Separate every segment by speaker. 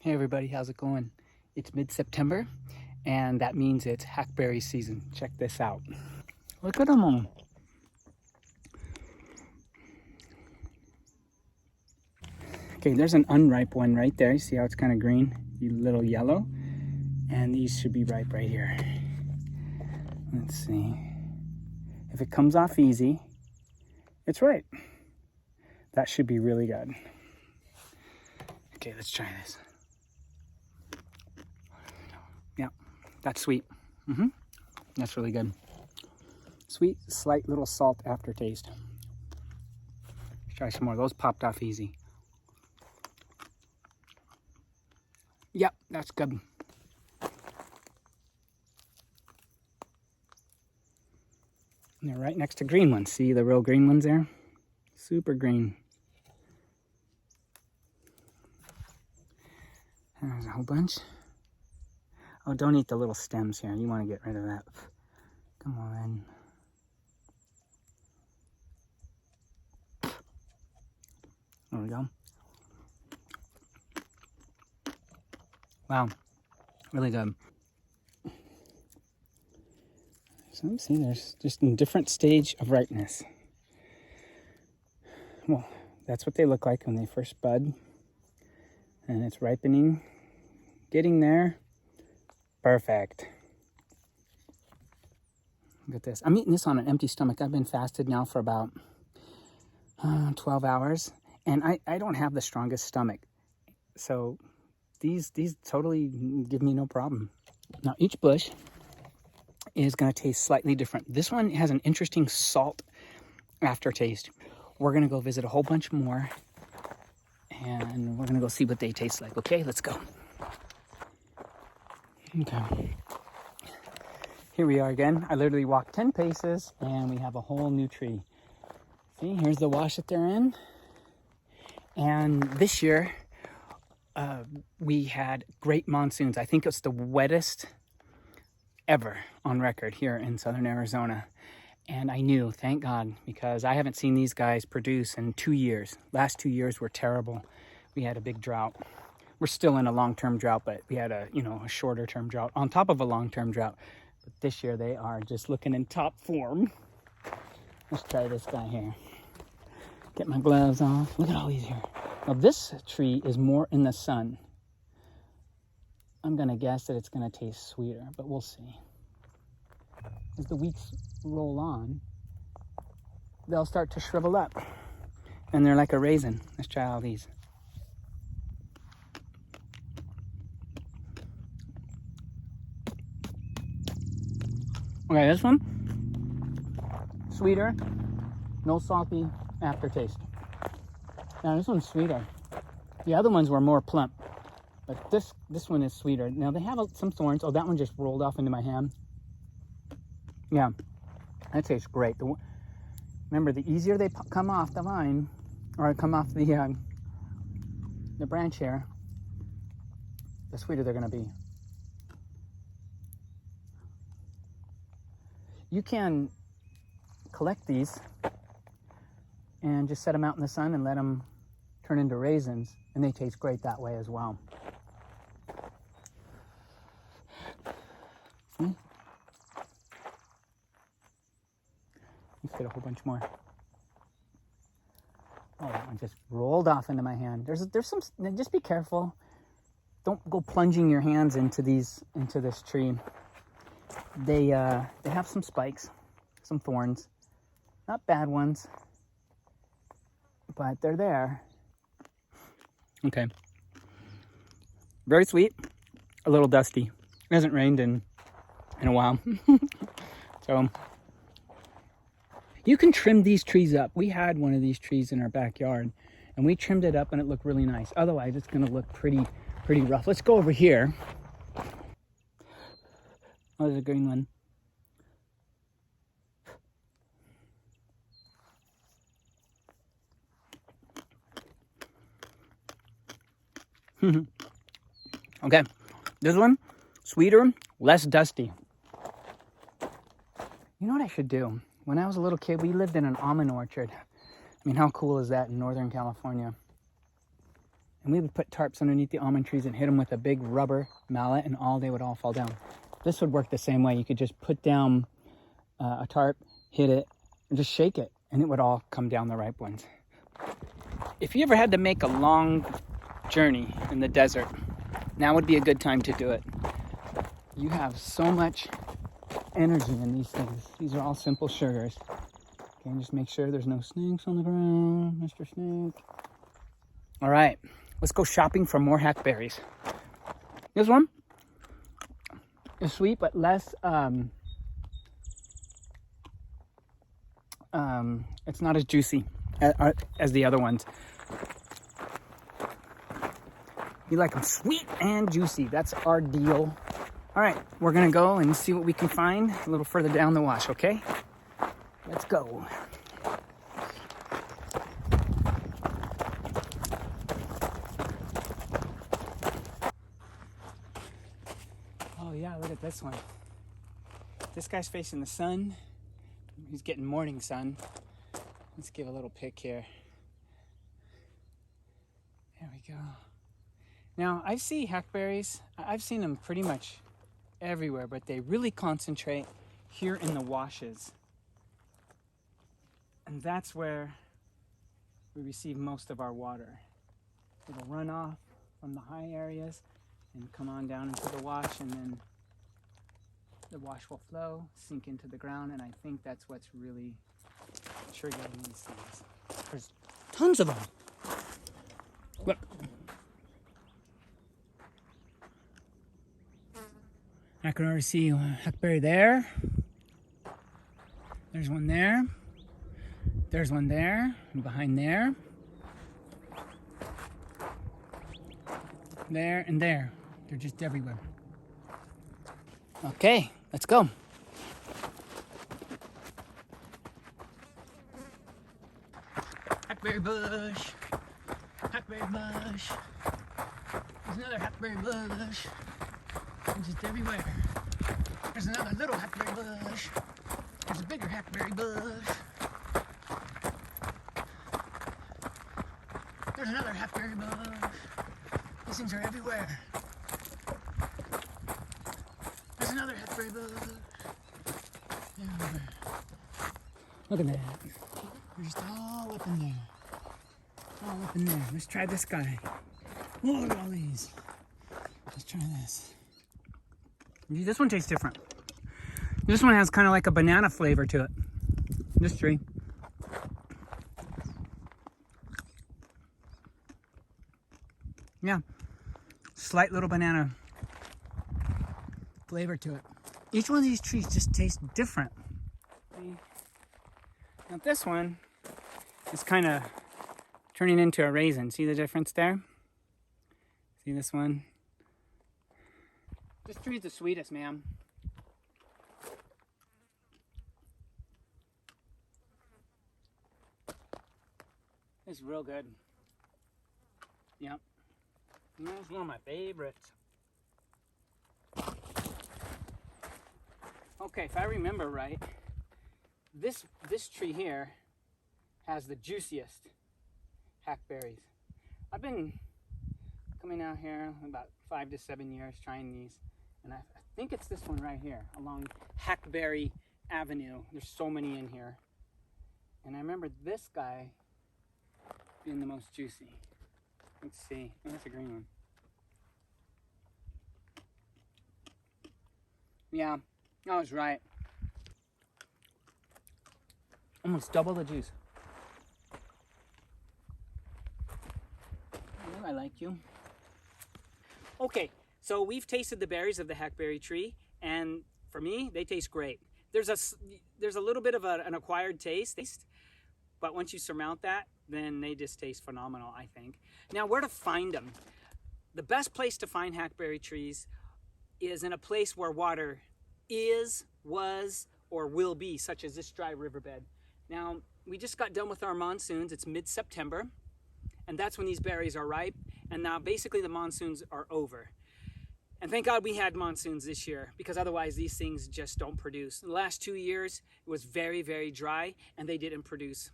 Speaker 1: Hey everybody, how's it going? It's mid-September, and that means it's hackberry season. Check this out. Look at them all. Okay, there's an unripe one right there. You see how it's kind of green, a little yellow? And these should be ripe right here. Let's see. If it comes off easy, it's ripe. That should be really good. Okay, let's try this. Yeah, that's sweet. That's really good. Sweet, slight little salt aftertaste. Let's try some more. Those popped off easy. Yep, that's good. And they're right next to green ones. See the real green ones there? Super green. There's a whole bunch. Oh, don't eat the little stems here. You want to get rid of that. Come on. There we go. Wow. Really good. So see, there's just a different stage of ripeness. Well, that's what they look like when they first bud. And it's ripening. Getting there. Perfect. Look at this. I'm eating this on an empty stomach. I've been fasted now for about 12 hours. And I don't have the strongest stomach. So these totally give me no problem. Now each bush is going to taste slightly different. This one has an interesting salt aftertaste. We're going to go visit a whole bunch more. And we're going to go see what they taste like. Okay, let's go. Okay. Here we are again. I literally walked 10 paces and we have a whole new tree. See, here's the wash that they're in. And this year, we had great monsoons. I think it's the wettest ever on record here in southern Arizona. And I knew, thank God, because I haven't seen these guys produce in 2 years. Last 2 years were terrible. We had a big drought. We're still in a long-term drought, but we had a shorter-term drought on top of a long-term drought. But this year they are just looking in top form. Let's try this guy here. Get my gloves off. Look at all these here. Now this tree is more in the sun. I'm gonna guess that it's gonna taste sweeter, but we'll see. As the weeks roll on, they'll start to shrivel up. And they're like a raisin. Let's try all these. Okay, this one, sweeter, no salty aftertaste. Now this one's sweeter. The other ones were more plump, but this one is sweeter. Now they have some thorns. Oh, that one just rolled off into my hand. Yeah, that tastes great. Remember, the easier they come off the vine, or come off the branch here, the sweeter they're gonna be. You can collect these and just set them out in the sun and let them turn into raisins, and they taste great that way as well. See? Let's get a whole bunch more. Oh, that one just rolled off into my hand. There's some. Just be careful. Don't go plunging your hands into this tree. They have some spikes, some thorns, not bad ones, but they're there. Okay. Very sweet, a little dusty. It hasn't rained in a while. So you can trim these trees up. We had one of these trees in our backyard and we trimmed it up and it looked really nice. Otherwise, it's going to look pretty rough. Let's go over here. Oh, there's a green one. Okay, this one, sweeter, less dusty. You know what I should do? When I was a little kid, we lived in an almond orchard. I mean, how cool is that in Northern California? And we would put tarps underneath the almond trees and hit them with a big rubber mallet, and they would all fall down. This would work the same way. You could just put down a tarp, hit it, and just shake it, and it would all come down the ripe ones. If you ever had to make a long journey in the desert, now would be a good time to do it. You have so much energy in these things. These are all simple sugars. Okay, just make sure there's no snakes on the ground, Mr. Snake. All right, let's go shopping for more hackberries. This one is sweet, but less, it's not as juicy as the other ones. You like them sweet and juicy. That's our deal. All right, we're gonna go and see what we can find a little further down the wash, okay? Let's go. Oh yeah, look at this one. This guy's facing the sun. He's getting morning sun. Let's give a little pick here. There we go. Now, I see hackberries. I've seen them pretty much everywhere, but they really concentrate here in the washes. And that's where we receive most of our water. It'll run off from the high areas and come on down into the wash, and then the wash will flow, sink into the ground, and I think that's what's really triggering these things. There's tons of them. Look. I can already see a hackberry there. There's one there. There's one there, and behind there. There and there. They're just everywhere. Okay, let's go. Hackberry bush. Hackberry bush. There's another hackberry bush. They're just everywhere. There's another little hackberry bush. There's a bigger hackberry bush. There's another hackberry bush. These things are everywhere. There's another hackberry bush. Everywhere. Look at that. They're just all up in there. All up in there. Let's try this guy. Oh, look at all these. Let's try this. This one tastes different. This one has kind of like a banana flavor to it. This tree. Yeah, slight little banana flavor to it. Each one of these trees just tastes different. Now this one is kind of turning into a raisin. See the difference there? See this one? This tree is the sweetest, ma'am. It's real good. Yep. It's one of my favorites. Okay, if I remember right, this tree here has the juiciest hackberries. I've been coming out here about 5 to 7 years trying these, and I think it's this one right here along Hackberry Avenue. There's so many in here. And I remember this guy being the most juicy. Let's see. Oh, that's a green one. Yeah, I was right. Almost double the juice. Well, I like you. Okay, so we've tasted the berries of the hackberry tree, and for me, they taste great. There's a little bit of an acquired taste, but once you surmount that, then they just taste phenomenal, I think. Now, where to find them? The best place to find hackberry trees is in a place where water is, was, or will be, such as this dry riverbed. Now, we just got done with our monsoons. It's mid-September, and that's when these berries are ripe. And now basically the monsoons are over. And thank God we had monsoons this year, because otherwise these things just don't produce. In the last 2 years, it was very, very dry, and they didn't produce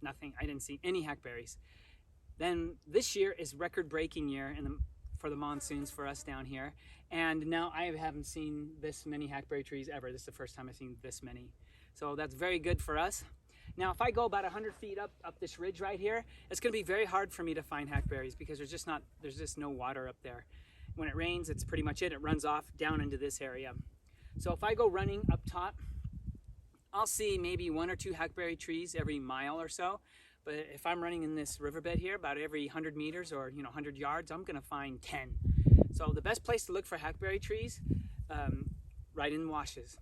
Speaker 1: nothing. I didn't see any hackberries. Then this year is record-breaking year for the monsoons for us down here. And now I haven't seen this many hackberry trees ever. This is the first time I've seen this many. So that's very good for us. Now, if I go about 100 feet up this ridge right here, it's going to be very hard for me to find hackberries because there's just no water up there. When it rains, it's pretty much it. It runs off down into this area. So if I go running up top, I'll see maybe 1 or 2 hackberry trees every mile or so. But if I'm running in this riverbed here, about every 100 meters or 100 yards, I'm going to find 10. So the best place to look for hackberry trees, right in washes.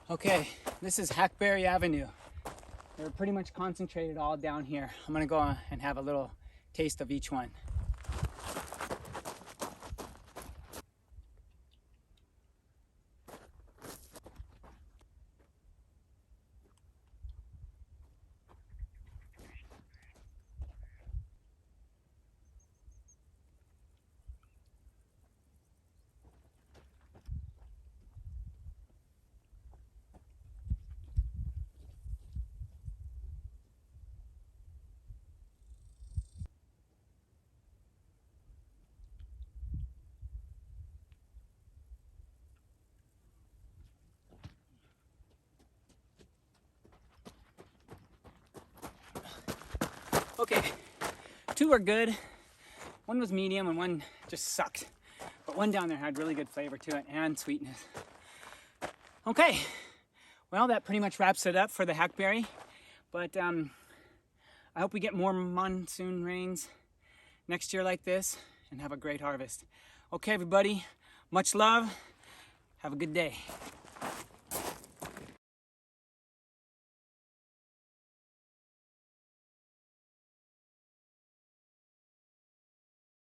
Speaker 1: Okay, this is Hackberry Avenue. They're pretty much concentrated all down here. I'm gonna go and have a little taste of each one. Okay, 2 were good. 1 was medium and 1 just sucked. But 1 down there had really good flavor to it and sweetness. Okay, well, that pretty much wraps it up for the hackberry. But I hope we get more monsoon rains next year like this and have a great harvest. Okay, everybody, much love. Have a good day.